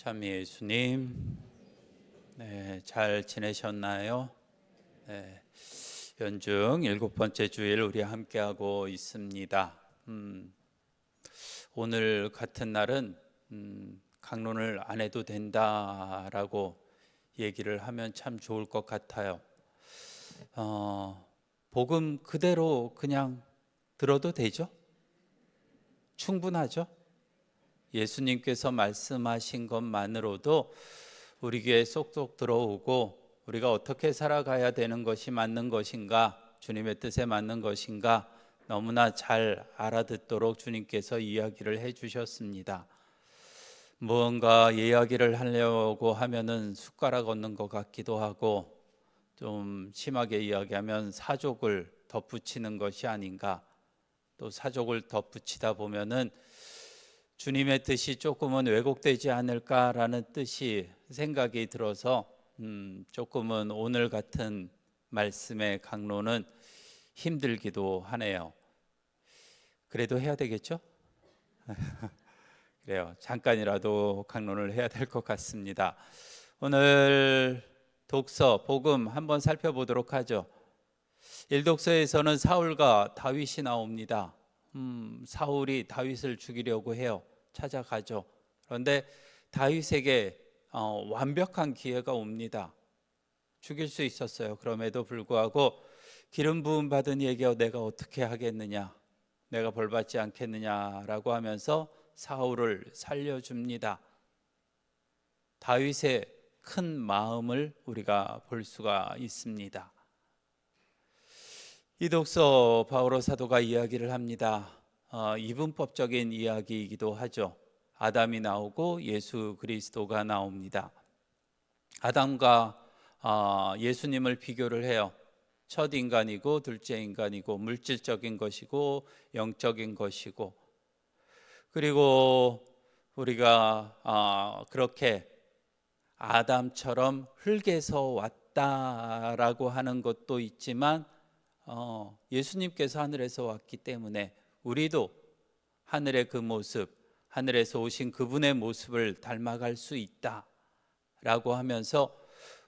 참 예수님, 잘 지내셨나요? 네, 연중 7번째 주일 우리 함께하고 있습니다. 오늘 같은 날은 강론을 안 해도 된다라고 얘기를 하면 참 좋을 것 같아요. 복음 그대로 그냥 들어도 되죠? 충분하죠? 예수님께서 말씀하신 것만으로도 우리 귀에 쏙쏙 들어오고 우리가 어떻게 살아가야 되는 것이 맞는 것인가, 주님의 뜻에 맞는 것인가 너무나 잘 알아듣도록 주님께서 이야기를 해주셨습니다. 무언가 이야기를 하려고 하면은 숟가락 얹는 것 같기도 하고, 좀 심하게 이야기하면 사족을 덧붙이는 것이 아닌가. 또 사족을 덧붙이다 보면은 주님의 뜻이 조금은 왜곡되지 않을까라는 생각이 들어서 조금은 오늘 같은 말씀의 강론은 힘들기도 하네요. 그래도 해야 되겠죠? 그래요. 잠깐이라도 강론을 해야 될 것 같습니다. 오늘 독서, 복음 한번 살펴보도록 하죠. 1독서에서는 사울과 다윗이 나옵니다. 사울이 다윗을 죽이려고 해요. 찾아가죠. 그런데 다윗에게 완벽한 기회가 옵니다. 죽일 수 있었어요. 그럼에도 불구하고 기름 부음 받은 이에게 내가 어떻게 하겠느냐, 내가 벌받지 않겠느냐라고 하면서 사울을 살려줍니다. 다윗의 큰 마음을 우리가 볼 수가 있습니다. 이 독서 바오로 사도가 이야기를 합니다. 이분법적인 이야기이기도 하죠. 아담이 나오고 예수 그리스도가 나옵니다. 아담과 예수님을 비교를 해요. 첫 인간이고 둘째 인간이고 물질적인 것이고 영적인 것이고, 그리고 우리가 그렇게 아담처럼 흙에서 왔다라고 하는 것도 있지만 예수님께서 하늘에서 왔기 때문에 우리도 하늘의 그 모습, 하늘에서 오신 그분의 모습을 닮아갈 수 있다라고 하면서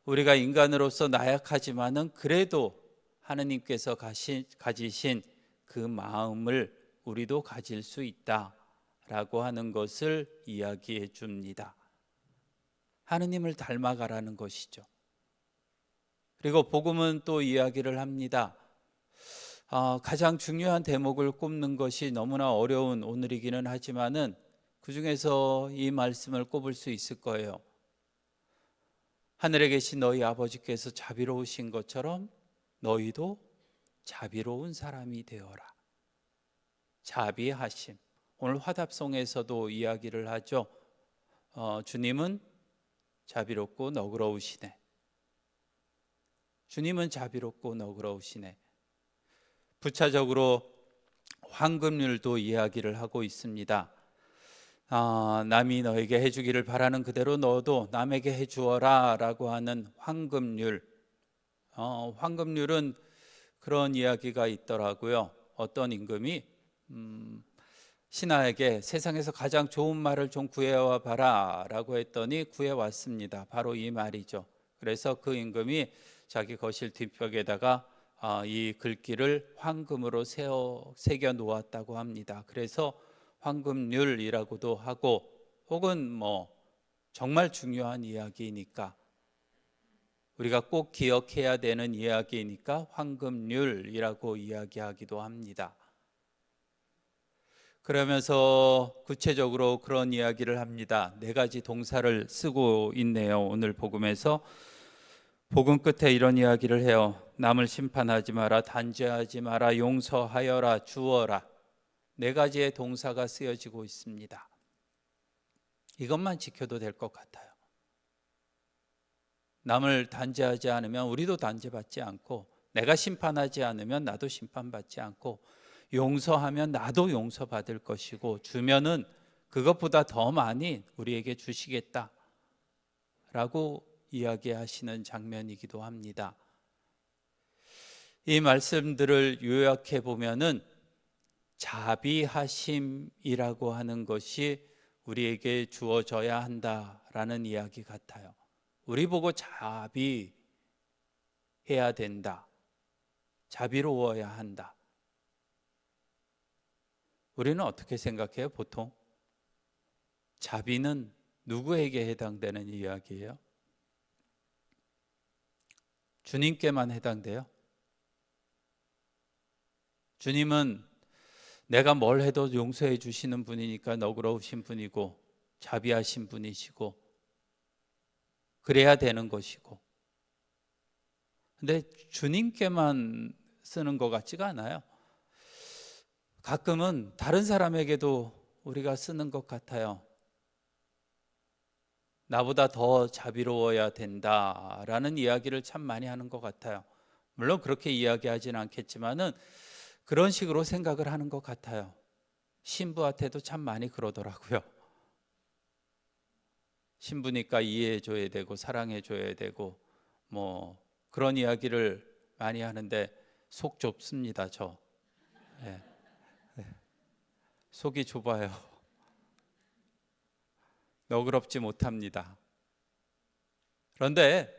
우리가 인간으로서 나약하지만은 그래도 하느님께서 가지신 그 마음을 우리도 가질 수 있다라고 하는 것을 이야기해 줍니다. 하느님을 닮아가라는 것이죠. 그리고 복음은 또 이야기를 합니다. 가장 중요한 대목을 꼽는 것이 너무나 어려운 오늘이기는 하지만은 그 중에서 이 말씀을 꼽을 수 있을 거예요. 하늘에 계신 너희 아버지께서 자비로우신 것처럼 너희도 자비로운 사람이 되어라. 자비하심. 오늘 화답송에서도 이야기를 하죠. 주님은 자비롭고 너그러우시네. 주님은 자비롭고 너그러우시네. 부차적으로 황금률도 이야기를 하고 있습니다. 남이 너에게 해주기를 바라는 그대로 너도 남에게 해주어라 라고 하는 황금률. 황금률은 그런 이야기가 있더라고요. 어떤 임금이 신하에게 세상에서 가장 좋은 말을 좀 구해와 봐라 라고 했더니 구해왔습니다. 바로 이 말이죠. 그래서 그 임금이 자기 거실 뒷벽에다가 이 글귀를 황금으로 새겨 놓았다고 합니다. 그래서 황금률이라고도 하고, 혹은 정말 중요한 이야기니까 우리가 꼭 기억해야 되는 이야기니까 황금률이라고 이야기하기도 합니다. 그러면서 구체적으로 그런 이야기를 합니다. 4가지 동사를 쓰고 있네요. 오늘 복음에서 복음 끝에 이런 이야기를 해요. 남을 심판하지 마라, 단죄하지 마라, 용서하여라, 주어라. 4가지의 동사가 쓰여지고 있습니다. 이것만 지켜도 될 것 같아요. 남을 단죄하지 않으면 우리도 단죄받지 않고, 내가 심판하지 않으면 나도 심판받지 않고, 용서하면 나도 용서받을 것이고, 주면은 그것보다 더 많이 우리에게 주시겠다 라고 이야기하시는 장면이기도 합니다. 이 말씀들을 요약해 보면은 자비하심이라고 하는 것이 우리에게 주어져야 한다라는 이야기 같아요. 우리 보고 자비해야 된다. 자비로워야 한다. 우리는 어떻게 생각해요? 보통 자비는 누구에게 해당되는 이야기예요? 주님께만 해당돼요? 주님은 내가 뭘 해도 용서해 주시는 분이니까 너그러우신 분이고 자비하신 분이시고 그래야 되는 것이고, 근데 주님께만 쓰는 것 같지가 않아요. 가끔은 다른 사람에게도 우리가 쓰는 것 같아요. 나보다 더 자비로워야 된다라는 이야기를 참 많이 하는 것 같아요. 물론 그렇게 이야기하지는 않겠지만은 그런 식으로 생각을 하는 것 같아요. 신부한테도 참 많이 그러더라고요. 신부니까 이해해 줘야 되고 사랑해 줘야 되고 뭐 그런 이야기를 많이 하는데 속 좁습니다. 저 네. 속이 좁아요. 너그럽지 못합니다. 그런데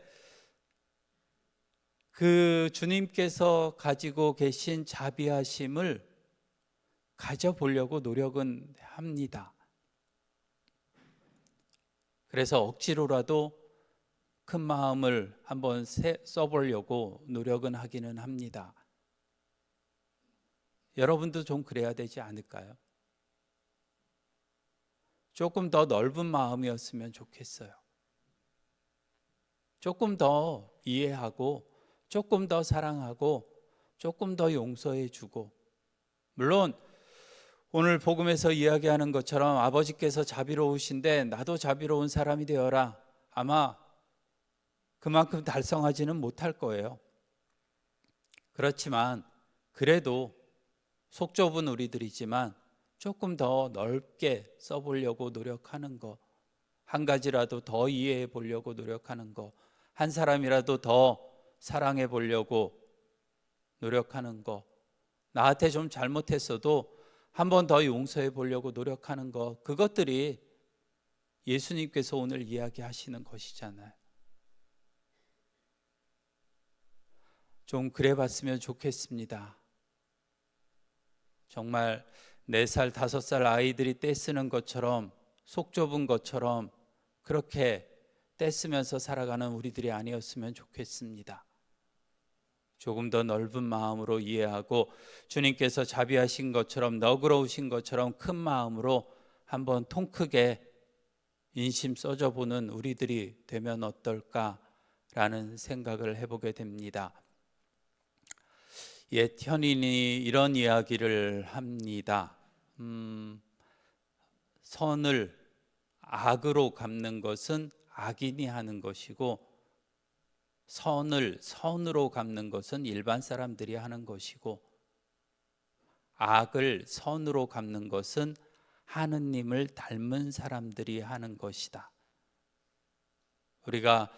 그 주님께서 가지고 계신 자비하심을 가져보려고 노력은 합니다. 그래서 억지로라도 큰 마음을 한번 써보려고 노력은 하기는 합니다. 여러분도 좀 그래야 되지 않을까요? 조금 더 넓은 마음이었으면 좋겠어요. 조금 더 이해하고 조금 더 사랑하고 조금 더 용서해 주고, 물론 오늘 복음에서 이야기하는 것처럼 아버지께서 자비로우신데 나도 자비로운 사람이 되어라, 아마 그만큼 달성하지는 못할 거예요. 그렇지만 그래도 속 좁은 우리들이지만 조금 더 넓게 써보려고 노력하는 거, 한 가지라도 더 이해해 보려고 노력하는 거, 한 사람이라도 더 사랑해 보려고 노력하는 거, 나한테 좀 잘못했어도 한 번 더 용서해 보려고 노력하는 거, 그것들이 예수님께서 오늘 이야기하시는 것이잖아요. 좀 그래 봤으면 좋겠습니다. 정말 4살, 5살 아이들이 떼쓰는 것처럼, 속 좁은 것처럼 그렇게 떼쓰면서 살아가는 우리들이 아니었으면 좋겠습니다. 조금 더 넓은 마음으로 이해하고 주님께서 자비하신 것처럼, 너그러우신 것처럼 큰 마음으로 한번 통 크게 인심 써줘보는 우리들이 되면 어떨까라는 생각을 해보게 됩니다. 옛 현인이 이런 이야기를 합니다. 선을 악으로 갚는 것은 악인이 하는 것이고, 선을 선으로 갚는 것은 일반 사람들이 하는 것이고, 악을 선으로 갚는 것은 하느님을 닮은 사람들이 하는 것이다. 우리가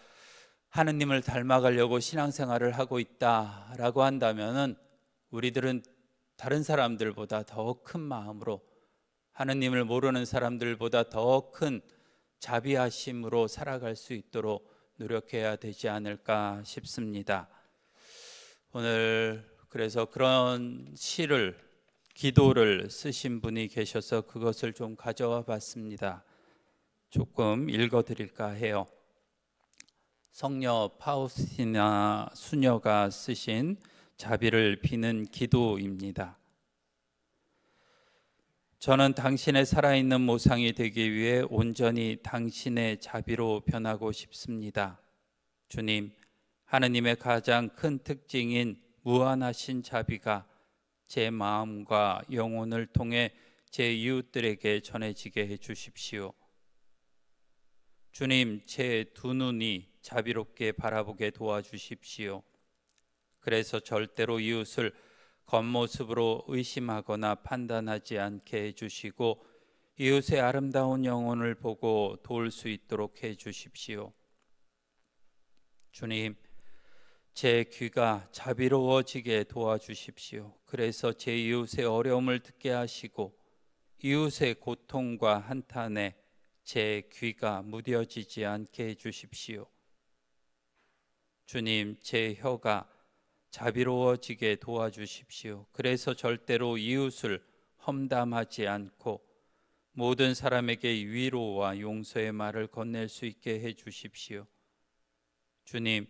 하느님을 닮아가려고 신앙생활을 하고 있다라고 한다면은 우리들은 다른 사람들보다 더 큰 마음으로, 하느님을 모르는 사람들보다 더 큰 자비하심으로 살아갈 수 있도록 노력해야 되지 않을까 싶습니다. 오늘 그래서 그런 시를, 기도를 쓰신 분이 계셔서 그것을 좀 가져와 봤습니다. 조금 읽어드릴까 해요. 성녀 파우스티나 수녀가 쓰신 자비를 비는 기도입니다. 저는 당신의 살아있는 모상이 되기 위해 온전히 당신의 자비로 변하고 싶습니다. 주님, 하느님의 가장 큰 특징인 무한하신 자비가 제 마음과 영혼을 통해 제 이웃들에게 전해지게 해 주십시오. 주님, 제 두 눈이 자비롭게 바라보게 도와주십시오. 그래서 절대로 이웃을 겉모습으로 의심하거나 판단하지 않게 해주시고 이웃의 아름다운 영혼을 보고 도울 수 있도록 해주십시오. 주님, 제 귀가 자비로워지게 도와주십시오. 그래서 제 이웃의 어려움을 듣게 하시고 이웃의 고통과 한탄에 제 귀가 무뎌지지 않게 해주십시오. 주님, 제 혀가 자비로워지게 도와주십시오. 그래서 절대로 이웃을 험담하지 않고 모든 사람에게 위로와 용서의 말을 건넬 수 있게 해주십시오. 주님,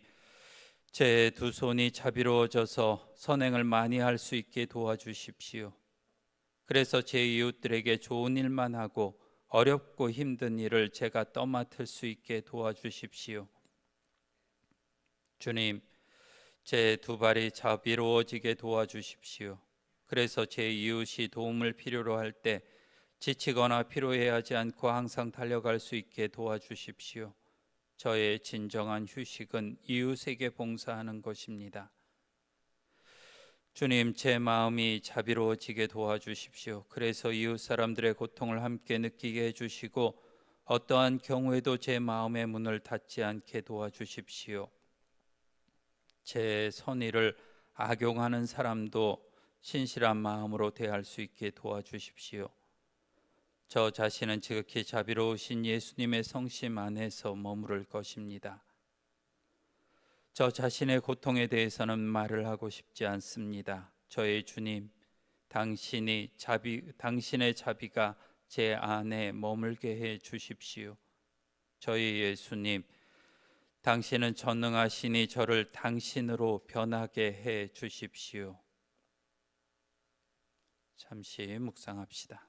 제 두 손이 자비로워져서 선행을 많이 할 수 있게 도와주십시오. 그래서 제 이웃들에게 좋은 일만 하고 어렵고 힘든 일을 제가 떠맡을 수 있게 도와주십시오. 주님, 제 두 발이 자비로워지게 도와주십시오. 그래서 제 이웃이 도움을 필요로 할 때 지치거나 피로해하지 않고 항상 달려갈 수 있게 도와주십시오. 저의 진정한 휴식은 이웃에게 봉사하는 것입니다. 주님, 제 마음이 자비로워지게 도와주십시오. 그래서 이웃 사람들의 고통을 함께 느끼게 해주시고 어떠한 경우에도 제 마음의 문을 닫지 않게 도와주십시오. 제 선의를 악용하는 사람도 신실한 마음으로 대할 수 있게 도와주십시오. 저 자신은 지극히 자비로우신 예수님의 성심 안에서 머무를 것입니다. 저 자신의 고통에 대해서는 말을 하고 싶지 않습니다. 저의 주님, 당신의 자비가 제 안에 머물게 해 주십시오. 저희 예수님, 당신은 전능하시니 저를 당신으로 변하게 해 주십시오. 잠시 묵상합시다.